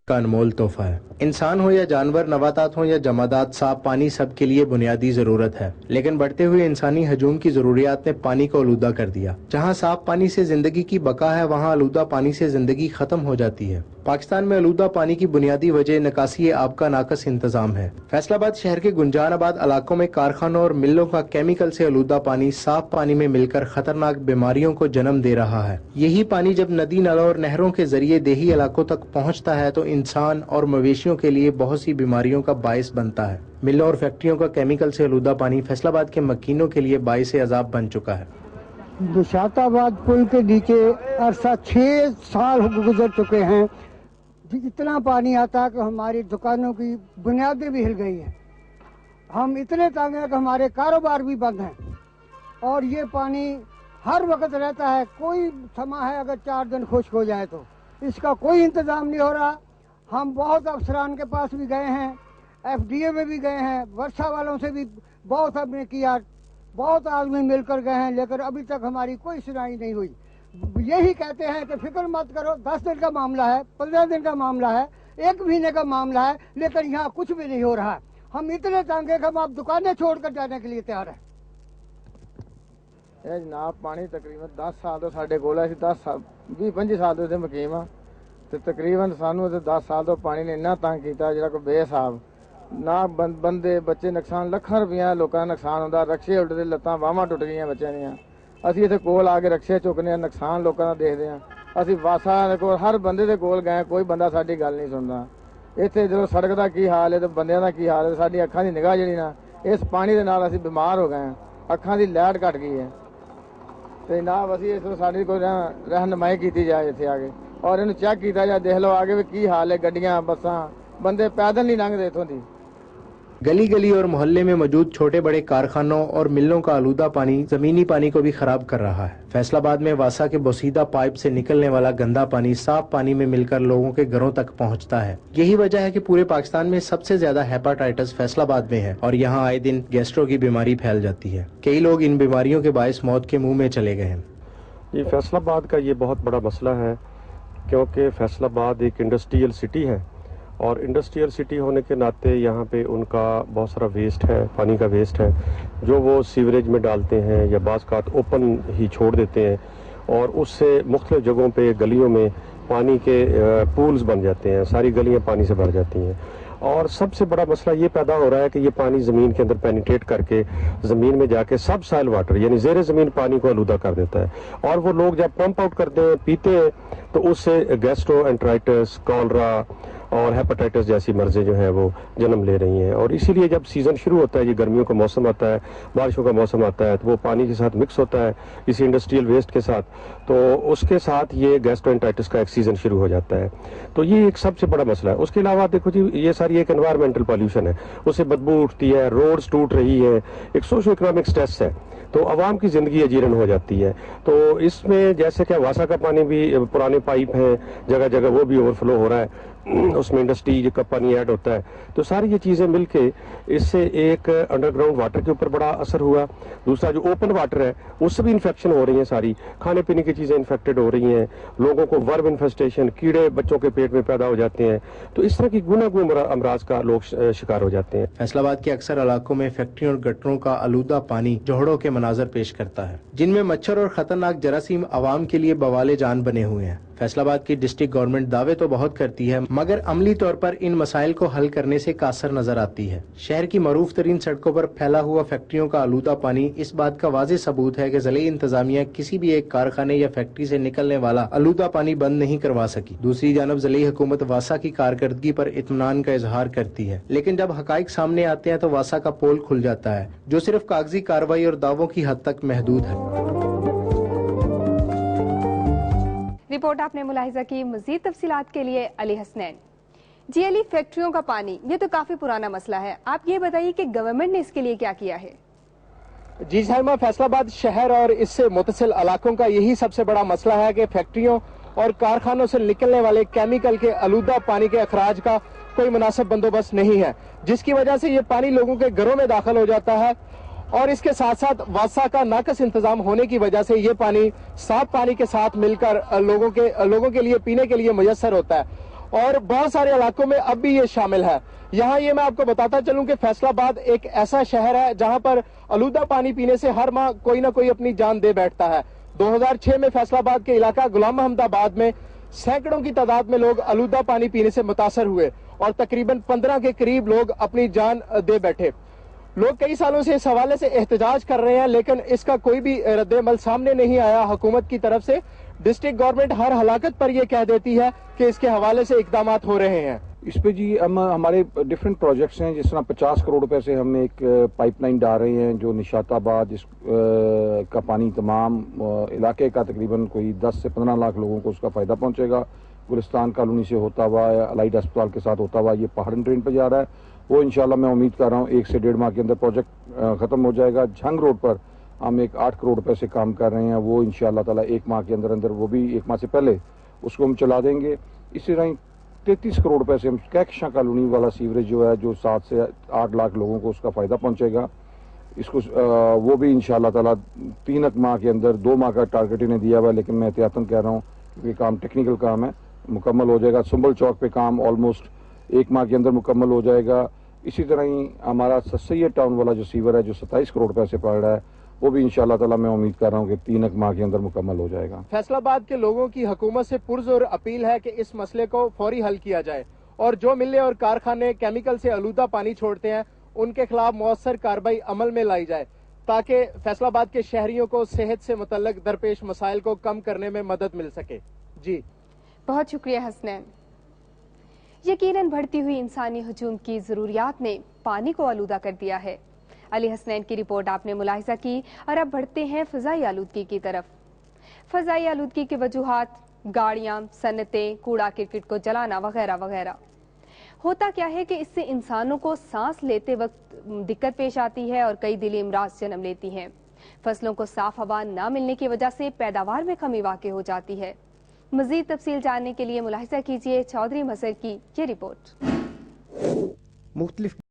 کا अनमोल तोहफा है। इंसान हो या जानवर, नबातात हो या जमादात, साफ पानी सबके लिए बुनियादी जरूरत है। लेकिन बढ़ते हुए इंसानी हजूम की जरूरियात ने पानी को आलूदा कर दिया। जहां साफ पानी से जिंदगी की बका है, वहां आलूदा पानी से जिंदगी खत्म हो जाती है। पाकिस्तान में आलूदा पानी की बुनियादी वजह निकासी आब का नाकस इंतजाम है। फैसलाबाद शहर के गुंजानाबाद इलाकों में कारखानों और मिलों का केमिकल से आलूदा पानी साफ पानी में मिलकर खतरनाक बीमारियों को जन्म दे रहा है। यही पानी जब नदी, नालों और नहरों के जरिए देही इलाकों तक पहुंचता है तो इंसान और मवेशियों के लिए बहुत सी बीमारियों का बायस बनता है। मिलों और फैक्ट्रियों का केमिकल से आलूदा पानी फैसलाबाद के मकीनों के लिए बायस अजाब बन चुका है। दुशाताबाद पुल के नीचे अरसा 6 साल गुजर चुके हैं। इतना पानी आता है कि हमारी दुकानों की बुनियादें भी हिल गई हैं। हम इतने तंग हैं कि हमारे कारोबार भी बंद हैं और ये पानी हर वक्त रहता है। कोई समा है अगर 4 दिन खुश्क हो जाए तो इसका कोई इंतजाम नहीं हो रहा। हम बहुत अफसरान के पास भी गए हैं, FDA में भी गए हैं, वर्षा वालों से भी बहुत हमने किया, बहुत आदमी मिलकर गए हैं, लेकिन अभी तक हमारी कोई सुनाई नहीं हुई। यही कहते हैं कि फिक्र मत करो, 10 दिन का मामला है, 15 दिन का मामला है, 1 महीने का मामला है, लेकिन यहाँ कुछ भी नहीं हो रहा है। हम इतने तंग हैं कि हम आप दुकानें छोड़कर जाने के लिए तैयार हैं। जनाब पानी तकरीबन 10 साल तो साढ़े कोल है, 20-25 साल तो मकीम हाँ, तो तकरीबन सानू 10 साल तो पानी ने इन्ना तंग किया जो कोई बेहिसाब ना। बंदे बच्चे नुकसान, लाखां रुपया लोगों का नुकसान होता। रक्शे उल्टते, लत्तां बाहां टुट गई बच्चों दियां। ਅਸੀਂ ਇੱਥੇ ਕੋਲ ਆ ਕੇ ਰਕਸ਼ੇ ਚੁੱਕਨੇ ਆ, ਨੁਕਸਾਨ ਲੋਕਾਂ ਦਾ ਦੇਖਦੇ ਆ। ਅਸੀਂ ਵਾਸਾ ਦੇ ਕੋਲ ਹਰ ਬੰਦੇ ਦੇ ਕੋਲ ਗਏ, ਕੋਈ ਬੰਦਾ ਸਾਡੀ ਗੱਲ ਨਹੀਂ ਸੁਣਦਾ। ਇੱਥੇ ਜਦੋਂ ਸੜਕ ਦਾ ਕੀ ਹਾਲ ਹੈ ਤੇ ਬੰਦਿਆਂ ਦਾ ਕੀ ਹਾਲ ਹੈ, ਸਾਡੀ ਅੱਖਾਂ ਦੀ ਨਿਗਾਹ ਜਿਹੜੀ ਨਾ ਇਸ ਪਾਣੀ ਦੇ ਨਾਲ ਅਸੀਂ ਬਿਮਾਰ ਹੋ ਗਏ ਆ। ਅੱਖਾਂ ਦੀ ਲਾਈਟ ਘਟ ਗਈ ਹੈ ਤੇ ਨਾ ਅਸੀਂ ਇਸ ਸਾਡੀ ਕੋਈ ਰਹਿਨਮਾਈ ਕੀਤੀ ਜਾਏ ਇੱਥੇ ਆ ਕੇ ਔਰ ਇਹਨੂੰ ਚੈੱਕ ਕੀਤਾ ਜਾਏ। ਦੇਖ ਲਓ ਆਗੇ ਵੀ ਕੀ ਹਾਲ ਹੈ, ਗੱਡੀਆਂ ਬੱਸਾਂ, ਬੰਦੇ ਪੈਦਲ नहीं ਲੰਘਦੇ ਇੱਥੋਂ ਦੀ। गली गली और मोहल्ले में मौजूद छोटे बड़े कारखानों और मिलों का आलूदा पानी जमीनी पानी को भी खराब कर रहा है। फैसलाबाद में वासा के बोसीदा पाइप से निकलने वाला गंदा पानी साफ पानी में मिलकर लोगों के घरों तक पहुंचता है। यही वजह है कि पूरे पाकिस्तान में सबसे ज्यादा हेपाटाइटिस फैसलाबाद में है और यहाँ आए दिन गैस्ट्रो की बीमारी फैल जाती है। कई लोग इन बीमारियों के बायस मौत के मुंह में चले गए हैं। ये फैसलाबाद का ये बहुत बड़ा मसला है क्योंकि फैसलाबाद एक इंडस्ट्रियल सिटी है और इंडस्ट्रियल सिटी होने के नाते यहाँ पे उनका बहुत सारा वेस्ट है, पानी का वेस्ट है जो वो सीवरेज में डालते हैं या बाज़ कात ओपन ही छोड़ देते हैं और उससे मुख्तलिफ जगहों पे गलियों में पानी के पूल्स बन जाते हैं, सारी गलियाँ पानी से भर जाती हैं। और सबसे बड़ा मसला ये पैदा हो रहा है कि ये पानी ज़मीन के अंदर पेनिट्रेट करके ज़मीन में जाके सब साइल वाटर यानी ज़ेर ज़मीन पानी को आलूदा कर देता है और वो लोग जब पंप आउट करते हैं, पीते हैं तो उससे गैस्ट्रोएंटराइटिस, कॉलरा और हेपेटाइटिस जैसी मर्ज़ें जो हैं वो जन्म ले रही हैं। और इसीलिए जब सीज़न शुरू होता है, ये गर्मियों का मौसम आता है, बारिशों का मौसम आता है, तो वो पानी के साथ मिक्स होता है इसी इंडस्ट्रियल वेस्ट के साथ, तो उसके साथ ये गैस्ट्रोएंटराइटिस का एक सीज़न शुरू हो जाता है। तो ये एक सबसे बड़ा मसला है। उसके अलावा देखो जी ये सारी एक एनवायरमेंटल पॉल्यूशन है, उससे बदबू उठती है, रोड्स टूट रही है, एक सोशो इकोनॉमिक स्ट्रेस है, तो आवाम की ज़िंदगी अजीरन हो जाती है। तो इसमें जैसे कि वासा का पानी भी पुराने पाइप हैं जगह जगह वो भी ओवरफ्लो हो रहा है, उसमें इंडस्ट्री का पानी ऐड होता है, तो सारी ये चीज़ें मिलके इससे एक अंडरग्राउंड वाटर के ऊपर बड़ा असर हुआ। दूसरा जो ओपन वाटर है उससे भी इन्फेक्शन हो रही है, सारी खाने पीने की चीज़ें इन्फेक्टेड हो रही हैं, लोगों को वर्म इन्फेस्टेशन, कीड़े बच्चों के पेट में पैदा हो जाते हैं, तो इस तरह की गुनागुन अमराज का लोग शिकार हो जाते हैं। फैसलाबाद के अक्सर इलाकों में फैक्ट्रियों और गटरों का आलूदा पानी जोहड़ों के मनाजर पेश करता है जिनमें मच्छर और खतरनाक जरासीम आवाम के लिए बवाले जान बने हुए हैं। फैसलाबाद की डिस्ट्रिक्ट गवर्नमेंट दावे तो बहुत करती है मगर अमली तौर पर इन मसाइल को हल करने से कासर नजर आती है। शहर की मरूफ तरीन सड़कों पर फैला हुआ फैक्ट्रियों का आलूदा पानी इस बात का वाज़ेह सबूत है कि ज़िले इंतजामिया किसी भी एक कारखाने या फैक्ट्री से निकलने वाला आलूदा पानी बंद नहीं करवा सकी। दूसरी जानब ज़िले हुकूमत वासा की कारकर्दगी पर इत्मीनान का इजहार करती है, लेकिन जब हकाइक सामने आते हैं तो वासा का पोल खुल जाता है जो सिर्फ कागजी कार्रवाई और दावों की हद तक महदूद है। रिपोर्ट आपने मुलाहिजा की। मजीद तफसीलात के लिए अली हसनैन। जी अली, फैक्ट्रियों का पानी ये तो काफी पुराना मसला है, आप ये बताइए कि गवर्नमेंट ने इसके लिए क्या किया है? जी साहिमा, फैसलाबाद शहर और इससे मुतसिल इलाकों का यही सबसे बड़ा मसला है कि फैक्ट्रियों और कारखानों से निकलने वाले केमिकल के आलूदा पानी के अखराज का कोई मुनासिब बंदोबस्त नहीं है, जिसकी वजह से ये पानी लोगों के घरों में दाखिल हो जाता है और इसके साथ साथ वासा का नाकस इंतजाम होने की वजह से ये पानी साफ पानी के साथ मिलकर लोगों के लिए पीने के लिए मुयस्सर होता है اور بہت سارے علاقوں میں اب بھی یہ شامل ہے. یہاں یہ میں آپ کو بتاتا چلوں کہ فیصل آباد ایک ایسا شہر ہے جہاں پر آلودہ پانی پینے سے ہر ماہ کوئی نہ کوئی اپنی جان دے بیٹھتا ہے. 2006 میں فیصل آباد کے علاقہ غلام محمد آباد میں سینکڑوں کی تعداد میں لوگ آلودہ پانی پینے سے متاثر ہوئے اور تقریباً 15 کے قریب لوگ اپنی جان دے بیٹھے. لوگ کئی سالوں سے اس حوالے سے احتجاج کر رہے ہیں لیکن اس کا کوئی بھی رد عمل سامنے نہیں آیا حکومت کی طرف سے. ڈسٹرکٹ گورنمنٹ ہر ہلاکت پر یہ کہہ دیتی ہے کہ اس کے حوالے سے اقدامات ہو رہے ہیں. اس پہ جی ہم ہمارے ڈفرینٹ پروجیکٹس ہیں. جس طرح 50 کروڑ روپے سے ہم ایک پائپ لائن ڈال رہے ہیں جو نشاط آباد جس کا پانی تمام علاقے کا تقریباً کوئی 10 سے 15 لاکھ لوگوں کو اس کا فائدہ پہنچے گا. گلستان کالونی سے ہوتا ہوا الائڈ ہسپتال کے ساتھ ہوتا ہوا یہ پہاڑن ٹرین پہ جا رہا ہے. وہ انشاءاللہ میں امید کر رہا ہوں 1 سے 1.5 ماہ کے اندر پروجیکٹ ختم ہو جائے گا. جھنگ روڈ پر ہم ایک 8 کروڑ روپے سے کام کر رہے ہیں. وہ انشاءاللہ تعالی 1 ماہ کے اندر اندر وہ بھی 1 ماہ سے پہلے اس کو ہم چلا دیں گے. اسی طرح 33 کروڑ روپے سے ہم کہکشاں کالونی والا سیوریج جو ہے جو 7 سے 8 لاکھ لوگوں کو اس کا فائدہ پہنچے گا. اس کو وہ بھی انشاءاللہ تعالی 3 ماہ کے اندر 2 ماہ کا ٹارگٹ انہیں دیا ہوا ہے لیکن میں احتیاطاً کہہ رہا ہوں کہ کام ٹیکنیکل کام ہے مکمل ہو جائے گا. سنبل چوک پہ کام آلموسٹ 1 ماہ کے اندر مکمل ہو جائے گا. اسی طرح ہی ہمارا سید ٹاؤن والا جو سیور ہے جو 27 کروڑ روپے سے پڑ رہا ہے وہ بھی انشاءاللہ تعالی میں امید کر رہا ہوں کہ 3 ماہ کے اندر مکمل ہو جائے گا. فیصل آباد کے لوگوں کی حکومت سے پرزور اپیل ہے کہ اس مسئلے کو فوری حل کیا جائے اور جو ملیں اور کارخانے کیمیکل سے آلودہ پانی چھوڑتے ہیں ان کے خلاف مؤثر کارروائی عمل میں لائی جائے تاکہ فیصل آباد کے شہریوں کو صحت سے متعلق درپیش مسائل کو کم کرنے میں مدد مل سکے. جی بہت شکریہ حسنین. یقیناً بڑھتی ہوئی انسانی ہجوم کی ضروریات نے پانی کو آلودہ کر دیا ہے. علی حسنین کی رپورٹ آپ نے ملاحظہ کی اور اب بڑھتے ہیں فضائی آلودگی کی طرف. فضائی آلودگی کی وجوہات گاڑیاں، صنعتیں، کوڑا کرکٹ کو جلانا وغیرہ وغیرہ. ہوتا کیا ہے کہ اس سے انسانوں کو سانس لیتے وقت دقت پیش آتی ہے اور کئی دلی امراض جنم لیتی ہیں. فصلوں کو صاف ہوا نہ ملنے کی وجہ سے پیداوار میں کمی واقع ہو جاتی ہے. مزید تفصیل جاننے کے لیے ملاحظہ کیجیے چودھری مظہر کی یہ رپورٹ. مختلف